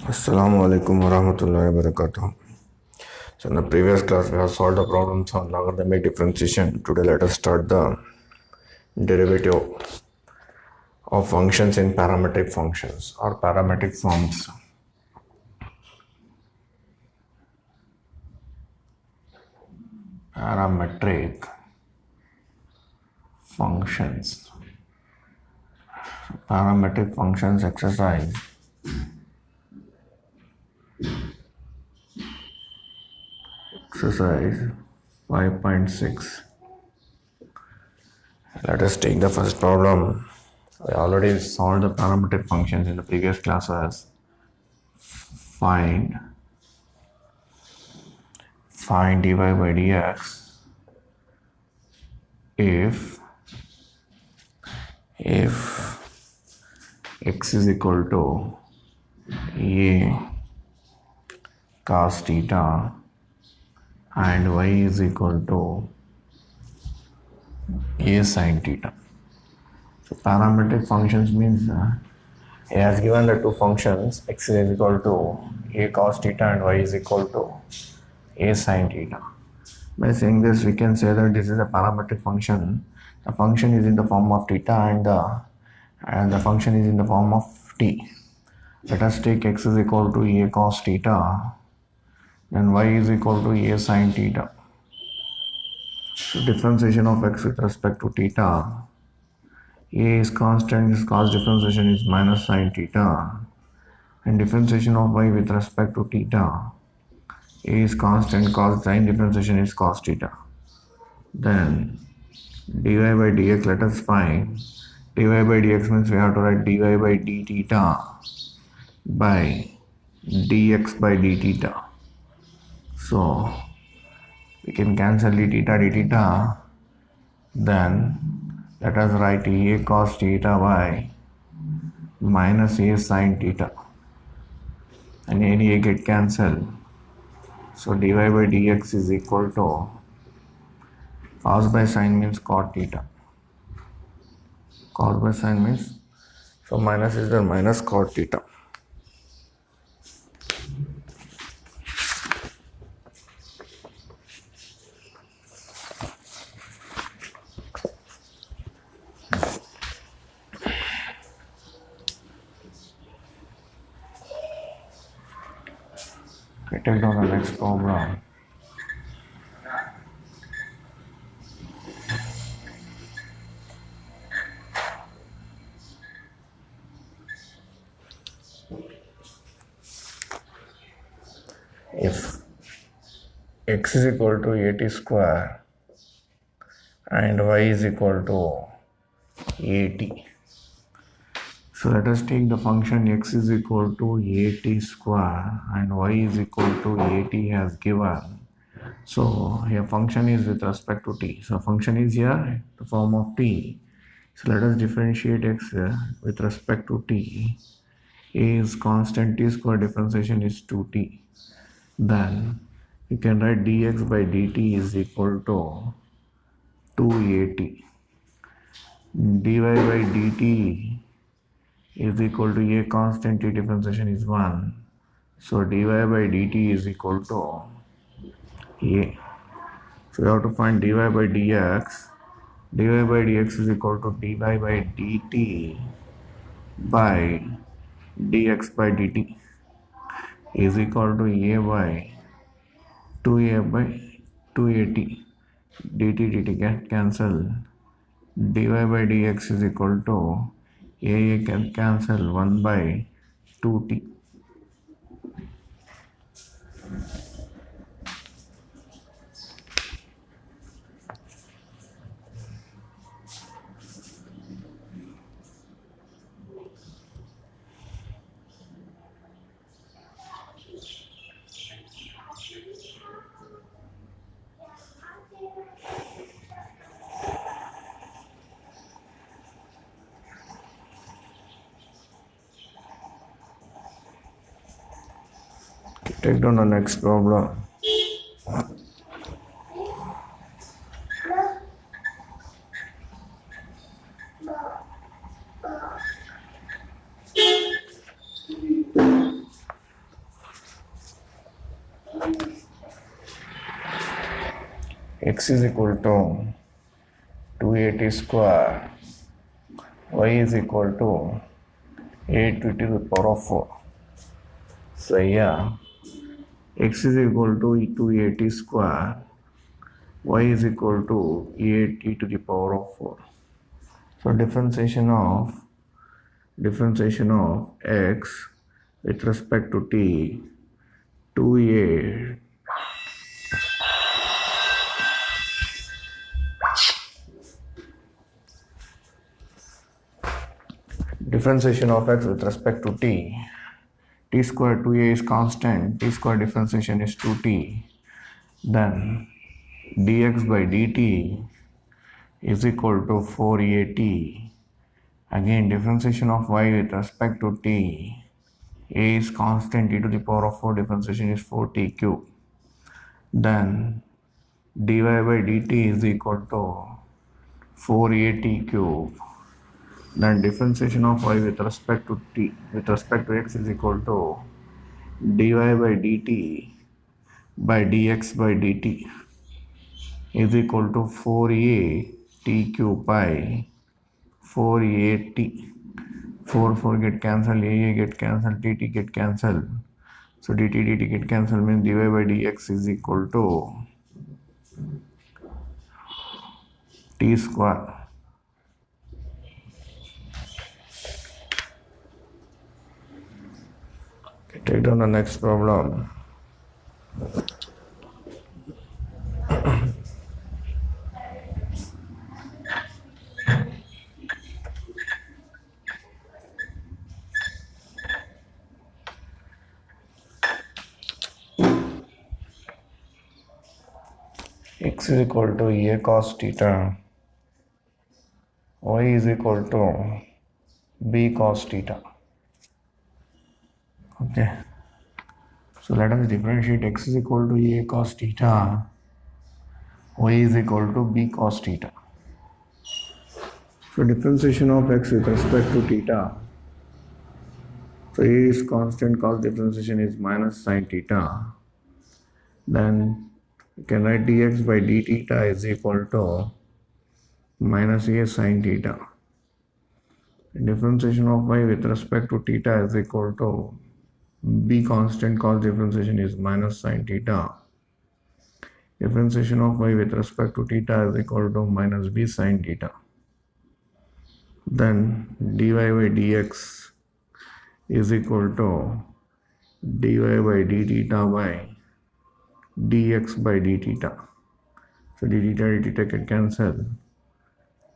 Assalamu alaikum warahmatullahi wabarakatuh. So in the previous class we have solved the problems on logarithmic differentiation. Today let us start the derivative of functions in parametric functions or parametric forms. Parametric functions. Parametric functions exercise. Exercise 5.6. Let us take the first problem. We already solved the parametric functions in the previous classes. Find dy by dx if x is equal to a cos theta and y is equal to a sin theta. So parametric functions means he has given the two functions x is equal to a cos theta and y is equal to a sin theta. By saying this, we can say that this is a parametric function. The function is in the form of theta and the function is in the form of t. Let us take x is equal to a cos theta, then y is equal to a sin theta. So differentiation of x with respect to theta, a is constant, this cos differentiation is minus sin theta, and differentiation of y with respect to theta, a is constant, cos sin differentiation is cos theta. Then dy by dx, let us find dy by dx means we have to write dy by d theta by dx by d theta. So we can cancel d theta, then let us write a cos theta by minus a sin theta, and a get cancelled. So dy by dx is equal to cos by sin means cot theta. Cos by sin means, so minus is there, minus cot theta. Okay, take down the next problem. If x is equal to 80 square and y is equal to 80. So let us take the function x is equal to 80 square and y is equal to 80 as given. So here function is with respect to t. So function is here the form of t. So let us differentiate x with respect to t. A is constant, t square differentiation is 2t. Then you can write dx by dt is equal to 280. dy by dt is equal to a constant, t differentiation is 1. So dy by dt is equal to a. So we have to find dy by dx. dy by dx is equal to dy by dt by dx by dt is equal to a by 2a by 280. dt get cancelled. dy by dx is equal to a can cancel 1 by 2t. Take down the next problem. x is equal to 2at square, y is equal to 8 to the power of 4. So here x is equal to 2at square, y is equal to 8 to the power of 4. So differentiation of x with respect to t, 2a differentiation of x with respect to t square 2a is constant, t square differentiation is 2t, then dx by dt is equal to 4at. Again, differentiation of y with respect to t, a is constant, t to the power of 4 differentiation is 4t cube, then dy by dt is equal to 4at cube, then differentiation of y with respect to x is equal to dy by dt by dx by dt is equal to 4a t cube by 4a t. 4 get cancelled, a get cancelled, t get cancelled. So dt get cancelled means dy by dx is equal to t square. Take down the next problem. X is equal to a cos theta, y is equal to b cos theta. Okay. So let us differentiate x is equal to a cos theta, y is equal to b cos theta. So differentiation of x with respect to theta. So a is constant, cos differentiation is minus sin theta. Then you can write dx by d theta is equal to minus a sin theta. Differentiation of y with respect to theta is equal to b constant, cos differentiation is minus sin theta. Differentiation of y with respect to theta is equal to minus b sin theta. Then dy by dx is equal to dy by d theta by dx by d theta. So d theta can cancel.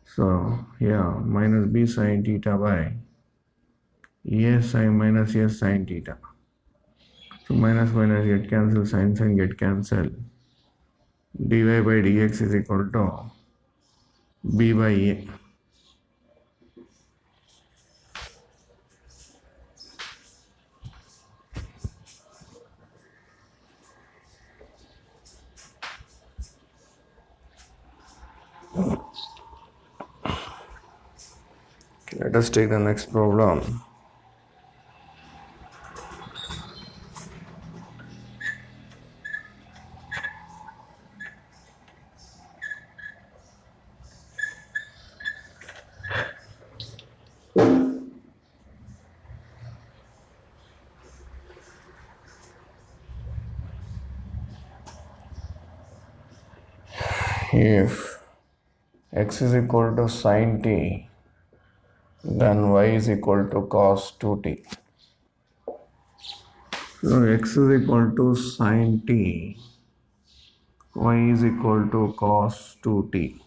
So yeah, minus b sin theta by a sin minus a sin theta. So minus get cancelled, sin get cancelled. Dy by dx is equal to b by a. Let us take the next problem. If x is equal to sin t, then y is equal to cos 2t. So x is equal to sin t, y is equal to cos 2t.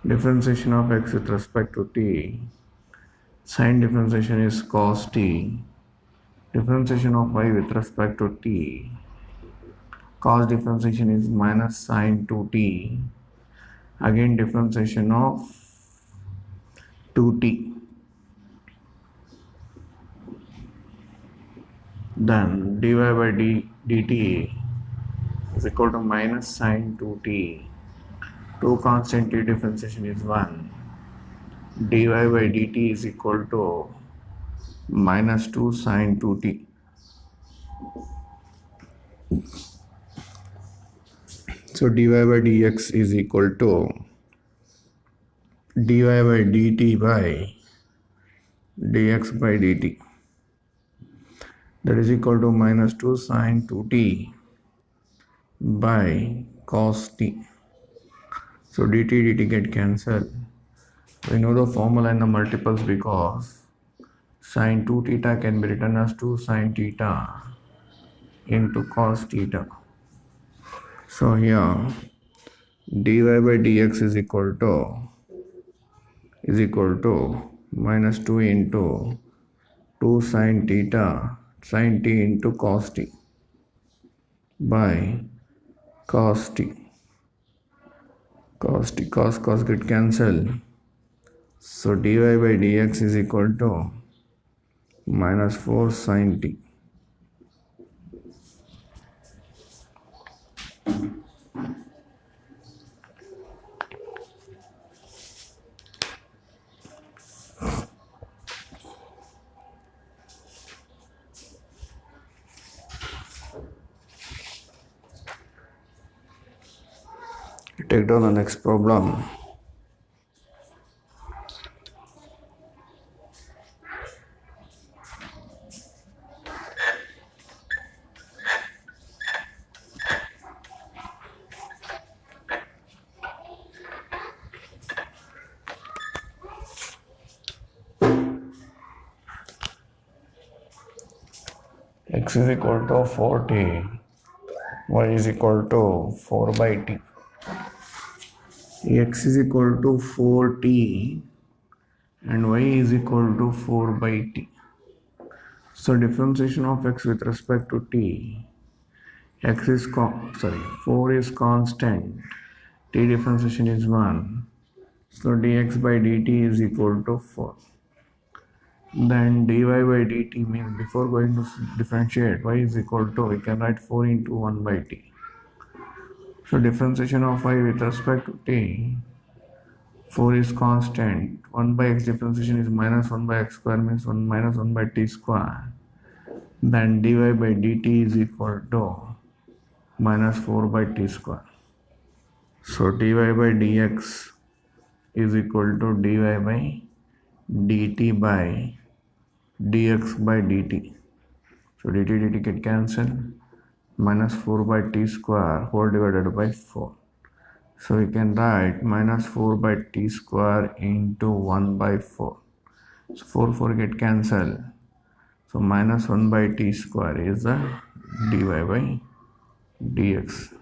Differentiation of x with respect to t, sin differentiation is cos t. Differentiation of y with respect to t, cos differentiation is minus sin 2t. Again differentiation of 2t. Then dy by dt is equal to minus sin 2t. 2 constant t differentiation is 1. Dy by dt is equal to minus 2 sin 2t. So So dy by dx is equal to dy by dt by dx by dt, that is equal to minus 2 sine 2t by cos t. So dt dt get cancelled. We know the formula and the multiples because sine 2 theta can be written as 2 sine theta into cos theta. So here dy by dx is equal to minus 2 into 2 sine theta sine t into cos t by cos t. Cos get cancelled. So dy by dx is equal to minus 4 sine t. Take down the next problem. X is equal to 4t, y is equal to 4 by t. X is equal to 4t and y is equal to 4 by t. So differentiation of x with respect to t, x is 4 is constant, t differentiation is 1. So dx by dt is equal to 4. Then dy by dt means before going to differentiate, y is equal to, we can write 4 into 1 by t. So differentiation of y with respect to t, 4 is constant, 1 by x differentiation is minus 1 by x square means 1 minus 1 by t square. Then dy by dt is equal to minus 4 by t square. So dy by dx is equal to dy by dt by dx by dt. So dt get cancelled, minus 4 by t square whole divided by 4. So we can write minus 4 by t square into 1 by 4. So 4 get cancelled. So minus 1 by t square is the dy by dx.